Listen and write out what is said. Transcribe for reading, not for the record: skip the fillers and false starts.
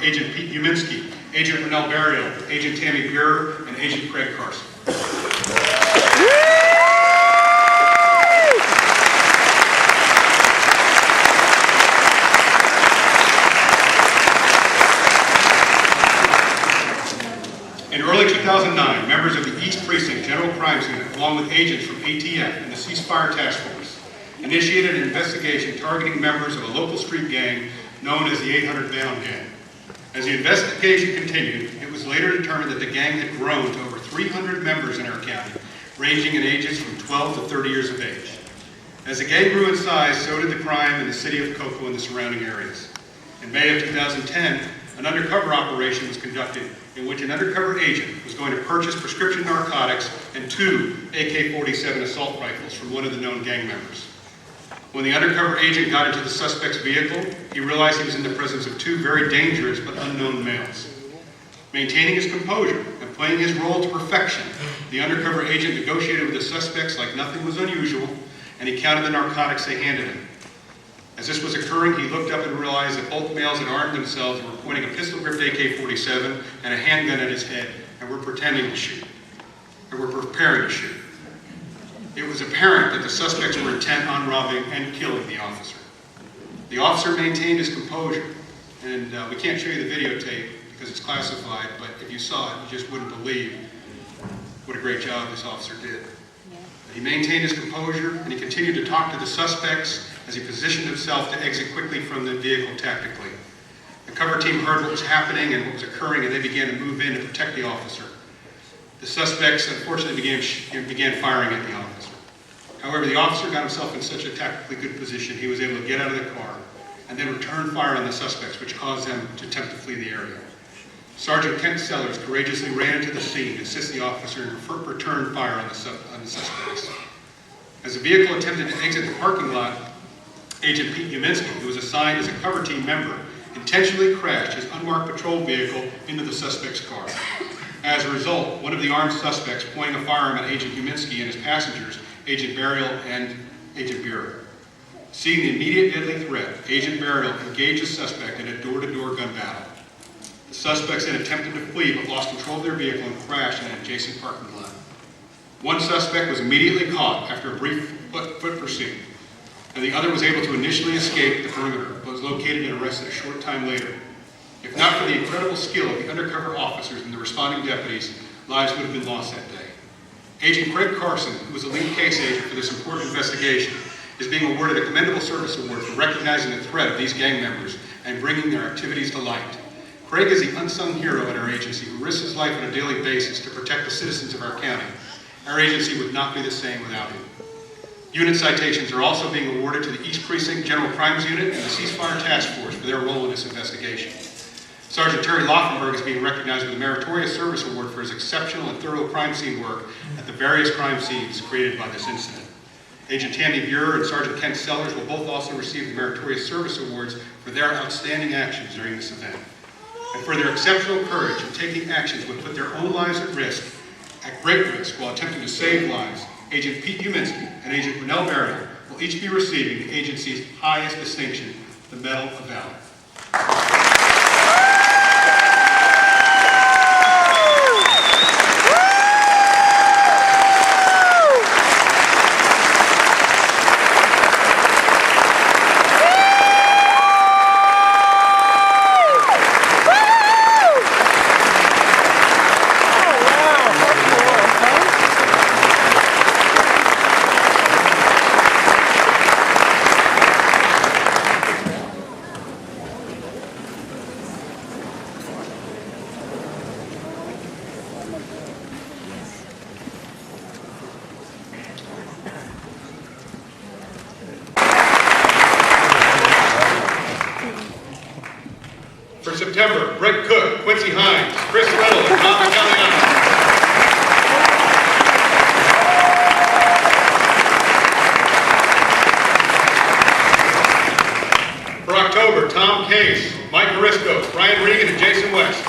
Agent Pete Uminski, Agent Renell Burial, Agent Tammy Buer, and Agent Craig Carson. In early 2009, members of the East Precinct General Crimes Unit, along with agents from ATF and the Ceasefire Task Force, initiated an investigation targeting members of a local street gang known as the 800 Down Gang. As the investigation continued, it was later determined that the gang had grown to over 300 members in our county, ranging in ages from 12 to 30 years of age. As the gang grew in size, so did the crime in the city of Cocoa and the surrounding areas. In May of 2010, an undercover operation was conducted in which an undercover agent was going to purchase prescription narcotics and 2 AK-47 assault rifles from one of the known gang members. When the undercover agent got into the suspect's vehicle, he realized he was in the presence of 2 very dangerous but unknown males. Maintaining his composure and playing his role to perfection, the undercover agent negotiated with the suspects like nothing was unusual, and he counted the narcotics they handed him. As this was occurring, he looked up and realized that both males had armed themselves and were pointing a pistol-gripped AK-47 and a handgun at his head and were pretending to shoot, or were preparing to shoot. It was apparent that the suspects were intent on robbing and killing the officer. The officer maintained his composure, and we can't show you the videotape because it's classified, but if you saw it, you just wouldn't believe what a great job this officer did. He maintained his composure, and he continued to talk to the suspects as he positioned himself to exit quickly from the vehicle tactically. The cover team heard what was happening and what was occurring, and they began to move in to protect the officer. The suspects, unfortunately, began firing at the officer. However, the officer got himself in such a tactically good position, he was able to get out of the car and then return fire on the suspects, which caused them to attempt to flee the area. Sergeant Kent Sellers courageously ran into the scene to assist the officer and return fire on the suspects. As the vehicle attempted to exit the parking lot, Agent Pete Uminski, who was assigned as a cover team member, intentionally crashed his unmarked patrol vehicle into the suspect's car. As a result, one of the armed suspects pointing a firearm at Agent Uminski and his passengers, Agent Burial and Agent Buer. Seeing the immediate deadly threat, Agent Burial engaged the suspect in a door-to-door gun battle. The suspects then attempted to flee but lost control of their vehicle and crashed in an adjacent parking lot. One suspect was immediately caught after a brief foot pursuit, and the other was able to initially escape the perimeter, but was located and arrested a short time later. If not for the incredible skill of the undercover officers and the responding deputies, lives would have been lost that day. Agent Craig Carson, who was the lead case agent for this important investigation, is being awarded a Commendable Service Award for recognizing the threat of these gang members and bringing their activities to light. Craig is the unsung hero in our agency who risks his life on a daily basis to protect the citizens of our county. Our agency would not be the same without him. Unit citations are also being awarded to the East Precinct General Crimes Unit and the Ceasefire Task Force for their role in this investigation. Sergeant Terry Laufenberg is being recognized with a Meritorious Service Award for his exceptional and thorough crime scene work at the various crime scenes created by this incident. Agent Tammy Buer and Sergeant Kent Sellers will both also receive the Meritorious Service Awards for their outstanding actions during this event, and for their exceptional courage in taking actions that would put their own lives at great risk while attempting to save lives. Agent Pete Uminski and Agent Renell Burial will each be receiving the agency's highest distinction, the Medal of Valor. For September, Brett Cook, Quincy Hines, Chris Riddle, and Tom Italiano. For October, Tom Case, Mike Marisco, Brian Regan, and Jason West.